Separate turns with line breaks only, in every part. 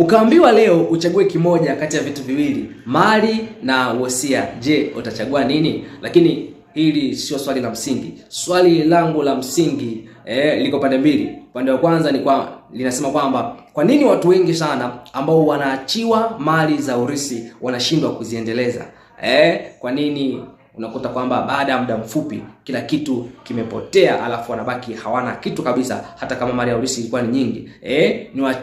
Ukaambiwa leo uchague kimoja kati ya vitu viwili, mali na wosia. Je, utachagua nini? Lakini hili sio swali la msingi. Swali langu la msingi liko pande mbili. Upande wa kwanza linasema kwamba kwa nini watu wengi sana ambao wanaachiwa mali za urithi wanashindwa kuziendeleza? Kwa nini unakuta kwamba baada ya muda mfupi kila kitu kimepotea, alafu wanabaki hawana kitu kabisa, hata kama mali ya urithi ilikuwa ni nyingi?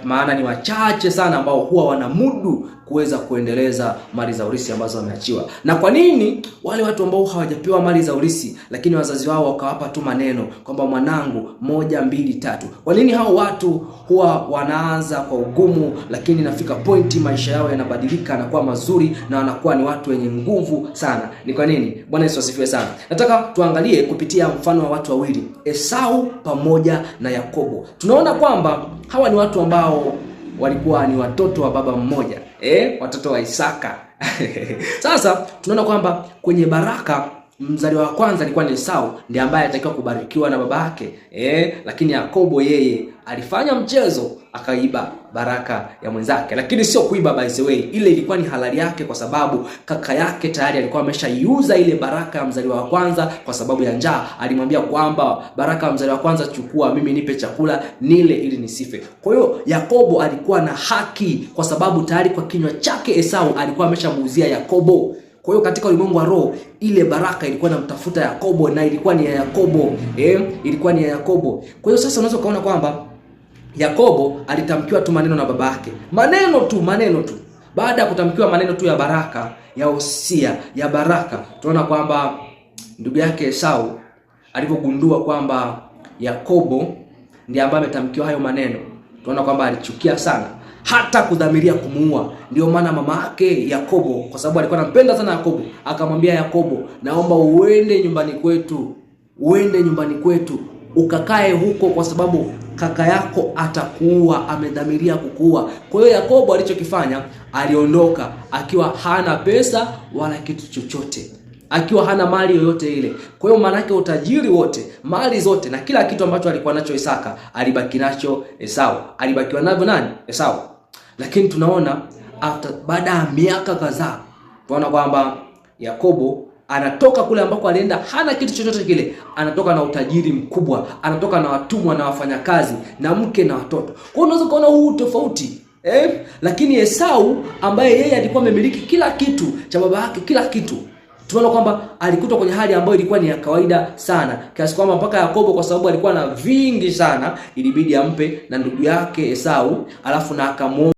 Maana ni wachache sana ambao huwa wanamudu kuweza kuendeleza mali za urithi ambazo wameachiwa. Na kwa nini wale watu ambao hawajapewa mali za urithi lakini wazazi wao wakawapa tu maneno kwamba mwanangu 1 2 3, kwa nini hao watu huwa wanaanza kwa ugumu, lakini nafika pointi maisha yao yanabadilika na kuwa mazuri na wanakuwa ni watu wenye nguvu sana? Ni kwa nini? Bwana Yesu asifiwe sana. Nataka tuangalie kupitia mfano wa watu wawili, Esau pamoja na Yakobo. Tunaona kwamba hawa ni watu ambao walikuwa ni watoto wa baba mmoja, watoto wa Isaka. Sasa tunaona kwamba kwenye baraka mzaliwa wa kwanza alikuwa ni Esau, ndiye ambaye alitakiwa kubarikiwa na baba yake. Lakini Yakobo yeye alifanya mchezo, akaiba baraka ya mwenzake. Lakini sio kuiba by the way, ile ilikuwa ni halali yake, kwa sababu kaka yake tayari alikuwa ameshaiuza ile baraka ya mzaliwa wa kwanza kwa sababu ya njaa. Alimwambia kwamba baraka ya mzaliwa wa kwanza chukua, mimi nipe chakula nile ili nisife. Kwa hiyo Yakobo alikuwa na haki kwa sababu tayari kwa kinywa chake Esau alikuwa ameshamuuzia Yakobo. Kwa hiyo katika ulimwengu wa roho ile baraka ilikuwa inamtafuta Yakobo na ilikuwa ni ya Yakobo. Ilikuwa ni ya Yakobo. Kwa hiyo sasa unaweza kuona kwamba Yakobo alitamkiwa tu maneno na baba yake. Maneno tu. Baada ya kutamkiwa maneno tu ya baraka, ya hosia, ya baraka, tunaona kwamba ndugu yake Esau alipogundua kwamba Yakobo ndiye ambaye ametamkiwa hayo maneno, tunaona kwamba alichukia sana, hata kudhamiria kumuua. Ndio maana mama yake Yakobo, kwa sababu alikuwa anampenda sana Yakobo, akamwambia Yakobo, naomba uende nyumbani kwetu ukakae huko, kwa sababu kaka yako atakuua, amedhamiria kukuua. Kwa hiyo Yakobo alichokifanya, aliondoka akiwa hana pesa wala kitu chochote, akiwa hana mali yoyote ile. Kwa hiyo maana yake utajiri wote, mali zote na kila kitu ambacho alikuwa nacho Isaka alibaki nacho Esau. Alibakiwa navyo nani? Esau. Lakini tunaona baada ya miaka kadhaa, tunaona kwamba Yakobo anatoka kule ambako alienda hana kitu chochote kile, anatoka na utajiri mkubwa, anatoka na watumwa na wafanyakazi na mke na watoto. Kwa hiyo unaweza kuona huu tofauti. Lakini Esau ambaye yeye alikuwa amemiliki kila kitu cha baba yake, kila kitu, tunaona kwamba alikutwa kwenye hali ambayo ilikuwa ni ya kawaida sana, kiasi kwamba mpaka Yakobo, kwa sababu alikuwa na vingi sana, ilibidi ampe na ndugu yake Esau, alafu na akamuomba